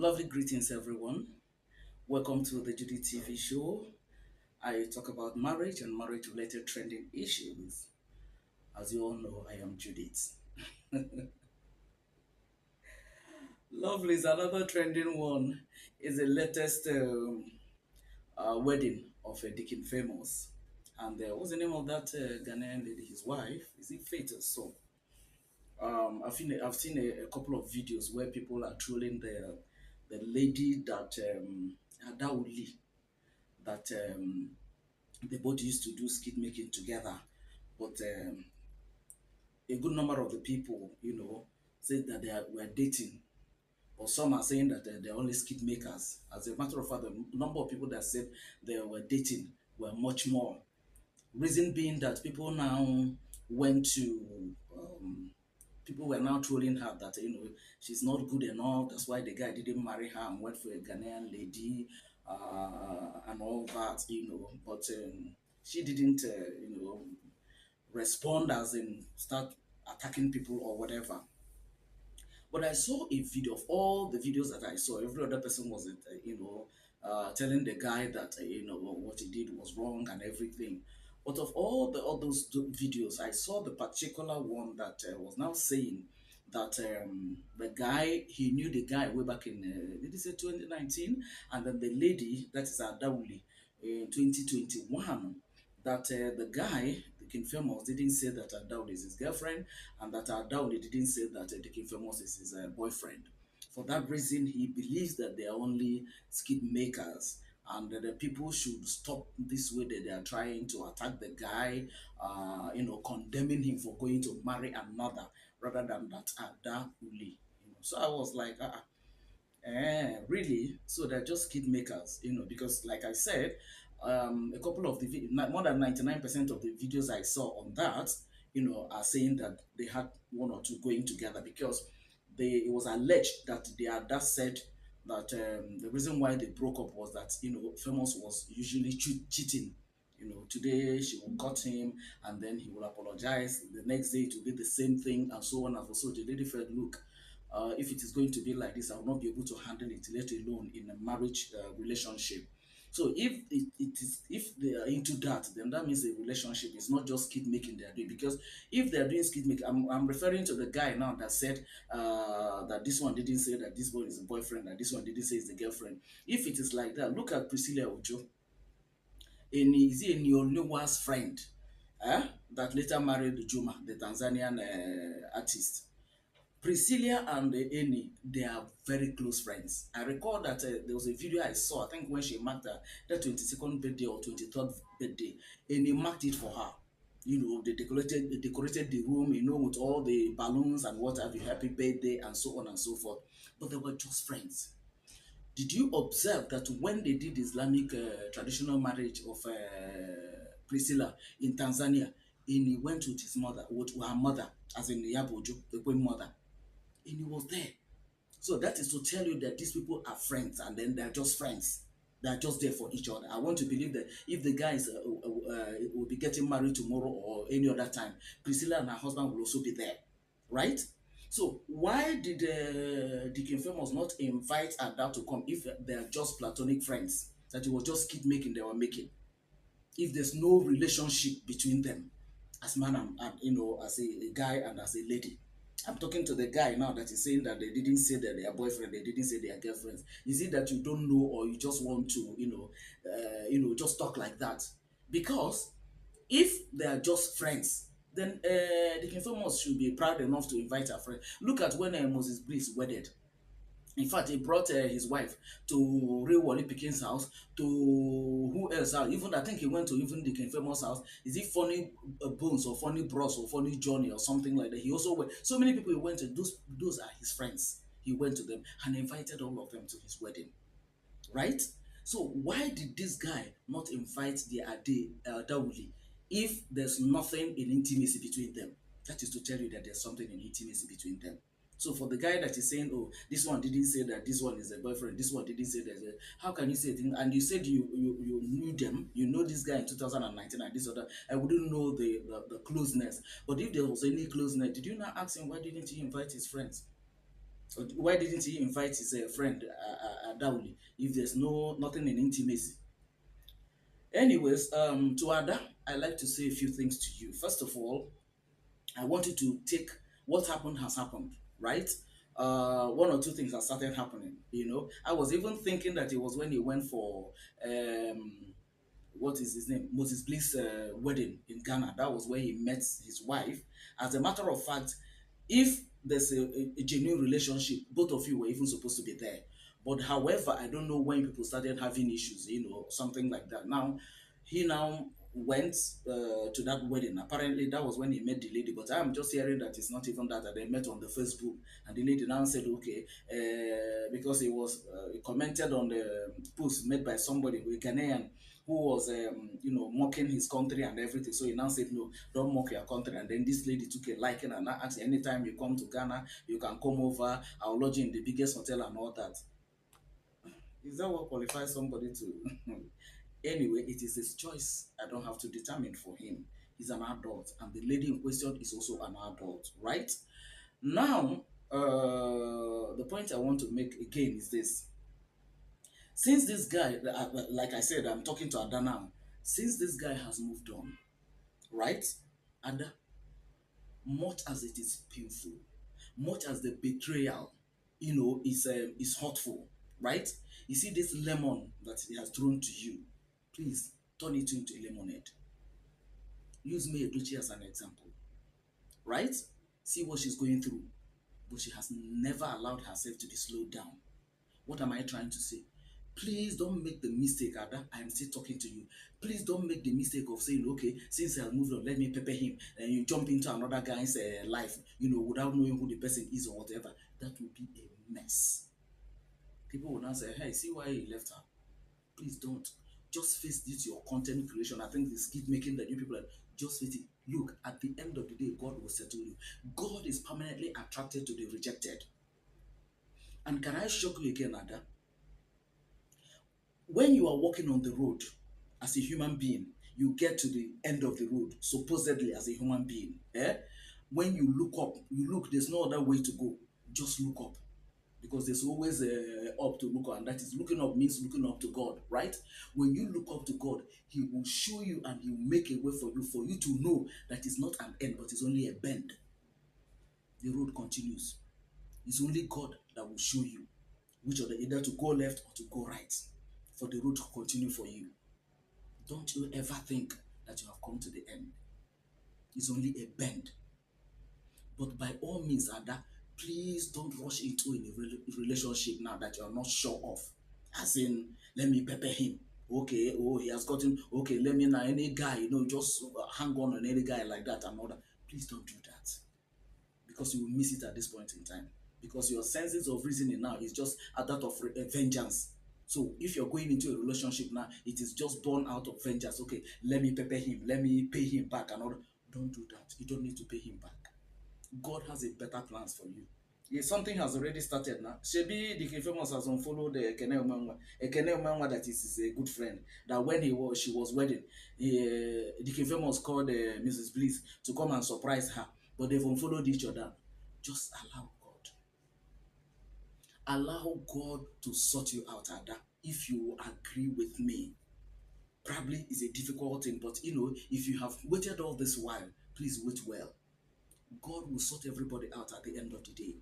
Lovely greetings, everyone. Welcome to the Judy TV show. I talk about marriage and marriage related trending issues. As you all know, I am Judith. Lovely is another trending one. Is the latest wedding of a Deacon famous. And what's the name of that Ghanaian lady? His wife? Is it Faith or so? I've seen a couple of videos where people are trolling the lady that Ada Ulli, that they both used to do skit making together. But a good number of the people, said that were dating. Or some are saying that they're only skit makers. As a matter of fact, the number of people that said they were dating were much more. Reason being that went to, people were now trolling her that, she's not good enough. That's why the guy didn't marry her and went for a Ghanaian lady and all that, But she didn't, respond as in start attacking people or whatever. But I saw a video of all the videos that I saw. Every other person was, telling the guy that what he did was wrong and everything. But of all those videos, I saw the particular one that was now saying that the guy, he knew the guy way back in did he say 2019, and then the lady, that is Ada Ulli, in 2021, that the guy, the King Famous, didn't say that Ada Ulli is his girlfriend, and that Ada Ulli didn't say that the King Famous is his boyfriend. For that reason, he believes that they are only skit makers, and that the people should stop this way that they are trying to attack the guy, condemning him for going to marry another rather than that Ada Ulli. So I was like, really? So they're just kid makers, because like I said, a couple of more than 99% of the videos I saw on that, are saying that they had one or two going together because it was alleged that their dad said that the reason why they broke up was that, Famous was usually cheating. Today she will cut him and then he will apologize. The next day it will be the same thing and so on and so. So the lady felt, look, if it is going to be like this, I will not be able to handle it, let alone in a marriage relationship. So if they are into that, then that means the relationship is not just kid making they are doing. Because if they are doing kid making, I'm referring to the guy now that said that this one didn't say that this boy is a boyfriend, that this one didn't say it's a girlfriend. If it is like that, look at Priscilla Ojo. Is he Unenwa's friend? That later married Juma, the Tanzanian artist. Priscilla and Eni, they are very close friends. I recall that there was a video I saw, I think when she marked her 22nd birthday or 23rd birthday, Eni marked it for her. They decorated the room, with all the balloons and what have you, happy birthday and so on and so forth. But they were just friends. Did you observe that when they did Islamic traditional marriage of Priscilla in Tanzania, Eni went with his mother, with her mother, as in Yabojo, the queen mother, and he was there. So that is to tell you that these people are friends and then they're just friends. They're just there for each other. I want to believe that if the guys will be getting married tomorrow or any other time, Priscilla and her husband will also be there, right? So why did Deacon Famous not invite Ada to come if they are just platonic friends? That it was just kid making they were making. If there's no relationship between them, as man and as a guy and as a lady. I'm talking to the guy now that is saying that they didn't say that they are boyfriend, they didn't say they are girlfriends. Is it that you don't know or you just want to, just talk like that? Because if they are just friends, then the Famous should be proud enough to invite her friend. Look at when Moses Bliss wedded. In fact, he brought his wife to Real Wally Pickens' house, to who else house? Even I think he went to even the King Famous house. Is it Funny Bones or Funny Bros or Funny Johnny or something like that? He also went. So many people he went to. Those are his friends. He went to them and invited all of them to his wedding, right? So why did this guy not invite the Adauli if there's nothing in intimacy between them? That is to tell you that there's something in intimacy between them. So for the guy that is saying, oh, this one didn't say that this one is a boyfriend, this one didn't say that, how can you say it? And you said you knew them, you know this guy in 2019 and this other, I wouldn't know the closeness. But if there was any closeness, did you not ask him why didn't he invite his friends? Why didn't he invite his friend Ada Ulli if there's nothing in intimacy? Anyways, to Ada, I like to say a few things to you. First of all, I want you to take what happened has happened, right? One or two things have started happening. I was even thinking that it was when he went for um, what is his name, Moses Bliss wedding in Ghana. That was where he met his wife. As a matter of fact, if there's a genuine relationship, both of you were even supposed to be there. But however, I don't know when people started having issues, something like that. Now, he now went to that wedding. Apparently, that was when he met the lady. But I'm just hearing that it's not even that they met on the Facebook. And the lady now said, okay, because he commented on the post made by somebody, a Ghanaian, who was mocking his country and everything. So he now said, no, don't mock your country. And then this lady took a liking and asked, anytime you come to Ghana, you can come over. I'll lodge you in the biggest hotel and all that. Is that what qualifies somebody to? Anyway, it is his choice. I don't have to determine for him. He's an adult, and the lady in question is also an adult, right? Now, the point I want to make again is this. Since this guy, like I said, I'm talking to Ada now. Since this guy has moved on, right? Ada, much as it is painful, much as the betrayal, is hurtful, right? You see this lemon that he has thrown to you, please turn it into a lemonade. Use May Edochie as an example, right? See what she's going through, but she has never allowed herself to be slowed down. What am I trying to say? Please don't make the mistake, Ada. I am still talking to you. Please don't make the mistake of saying, okay, since I moved on, let me pepper him. And you jump into another guy's life, without knowing who the person is or whatever. That will be a mess. People will now say, hey, see why he left her. Please don't. Just face this, your content creation. I think this keep making the new people like, just face it. Look, at the end of the day, God will settle you. God is permanently attracted to the rejected. And can I shock you again, Ada? When you are walking on the road as a human being, you get to the end of the road, supposedly as a human being. When you look up, there's no other way to go. Just look up. Because there's always up to look up, and that is looking up means looking up to God, right? When you look up to God, He will show you and He will make a way for you to know that it's not an end, but it's only a bend. The road continues. It's only God that will show you which of the either to go left or to go right for the road to continue for you. Don't you ever think that you have come to the end. It's only a bend. But by all means, Ada, please don't rush into a relationship now that you're not sure of. As in, let me pepper him. Okay, oh, he has gotten, okay, let me now, any guy, just hang on any guy like that and all that. Please don't do that. Because you will miss it at this point in time. Because your senses of reasoning now is just a that of vengeance. So if you're going into a relationship now, it is just born out of vengeance. Okay, let me pepper him, let me pay him back and all that. Don't do that. You don't need to pay him back. God has a better plans for you. Yeah, something has already started now. Shebi Deacon Famous has unfollowed Ekene Unenwa. Ekene Unenwa that is a good friend. That when she was wedding, Deacon Famous called Mrs. Bliss to come and surprise her. But they've unfollowed each other. Just allow God. Allow God to sort you out, Ada. If you agree with me, probably is a difficult thing, but if you have waited all this while, please wait well. God will sort everybody out at the end of the day.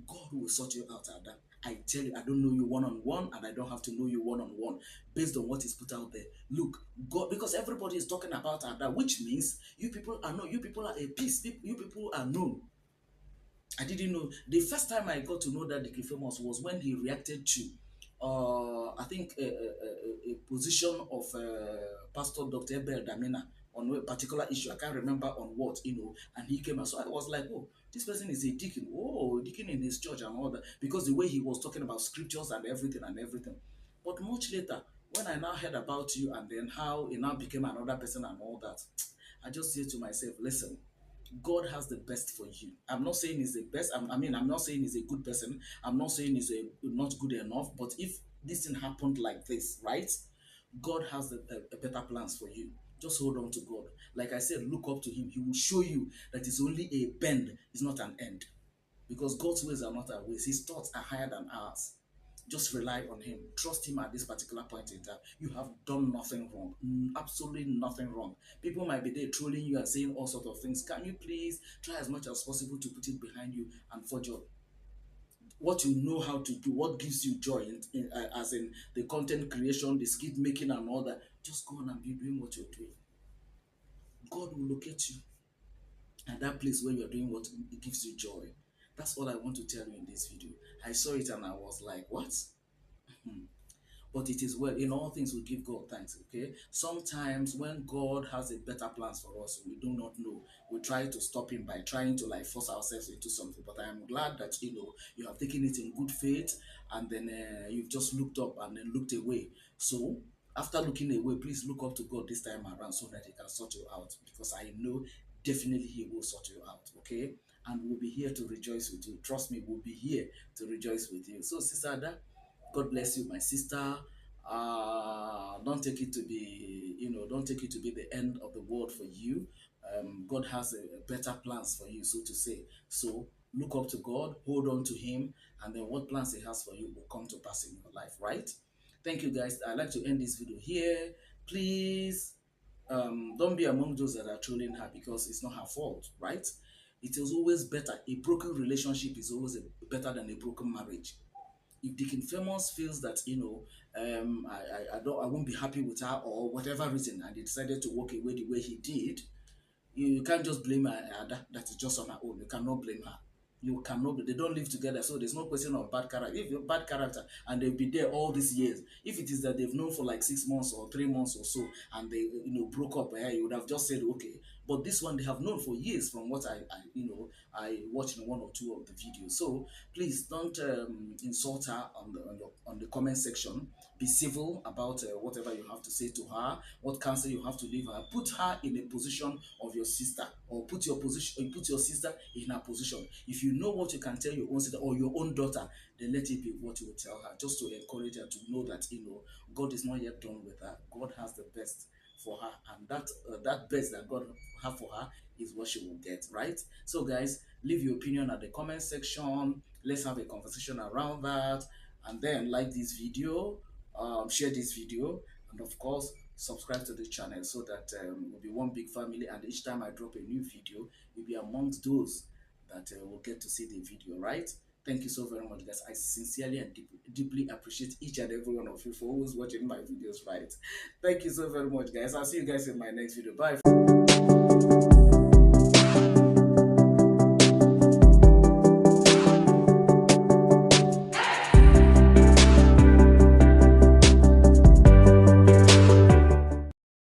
God will sort you out, Ada. I tell you, I don't know you one on one, and I don't have to know you one on one based on what is put out there. Look, God, because everybody is talking about Ada, which means you people are known. You people are a peace. You people are known. I didn't know. The first time I got to know that Deacon Famous was when he reacted to, I think, a position of Pastor Dr. Ebel Damina on a particular issue. I can't remember on what, and he came and so I was like, oh, this person is a deacon. Oh, deacon in his church and all that. Because the way he was talking about scriptures and everything and everything. But much later, when I now heard about you and then how he now became another person and all that, I just said to myself, listen, God has the best for you. I'm not saying he's the best. I'm not saying he's a good person. I'm not saying he's not good enough. But if this thing happened like this, right? God has a better plans for you. Just hold on to God. Like I said, look up to Him. He will show you that it's only a bend, it's not an end. because God's ways are not our ways. His thoughts are higher than ours. Just rely on him. Trust him at this particular point in time. You have done nothing wrong. Absolutely nothing wrong. People might be there trolling you and saying all sorts of things. Can you please try as much as possible to put it behind you and forge what you know how to do, what gives you joy, as in the content creation, the skit making, and all that. Just go on and be doing what you're doing. God will locate you at that place where you're doing what gives you joy. That's all I want to tell you in this video. I saw it and I was like, what? Hmm. But it is well. In all things, we give God thanks. Okay. Sometimes when God has a better plans for us, we do not know. We try to stop Him by trying to like force ourselves into something. But I am glad that you have taken it in good faith, and then you've just looked up and then looked away. So after looking away, please look up to God this time around so that He can sort you out. Because I know definitely He will sort you out. Okay. And we'll be here to rejoice with you. Trust me, we'll be here to rejoice with you. So, Sister Ada, God bless you, my sister. Don't take it to be, don't take it to be the end of the world for you. God has a better plans for you, so to say. So look up to God, hold on to Him, and then what plans He has for you will come to pass in your life, right? Thank you, guys. I'd like to end this video here. Please, don't be among those that are trolling her because it's not her fault, right? It is always better. A broken relationship is always better than a broken marriage. If Deacon Famous feels that I won't be happy with her or whatever reason, and he decided to walk away the way he did, you can't just blame her. That is just on her own. You cannot blame her. You cannot. They don't live together, so there's no question of bad character. If you're bad character and they've been there all these years, if it is that they've known for like 6 months or 3 months or so, and they broke up, you would have just said okay. But this one they have known for years, from what I watched in one or two of the videos. So please don't insult her on the comment section. Be civil about whatever you have to say to her, what counsel you have to leave her. Put her in a position of your sister, or put your sister in her position. If you know what you can tell your own sister or your own daughter, then let it be what you will tell her, just to encourage her to know that God is not yet done with her. God has the best for her, and that best that God have for her is what she will get, right? So guys, leave your opinion at the comment section. Let's have a conversation around that, and then like this video, share this video, and of course subscribe to the channel so that we'll be one big family, and each time I drop a new video, you'll be amongst those that will get to see the video, right? Thank you so very much, guys. I sincerely and deeply appreciate each and every one of you for always watching my videos, right? Thank you so very much, guys. I'll see you guys in my next video. Bye.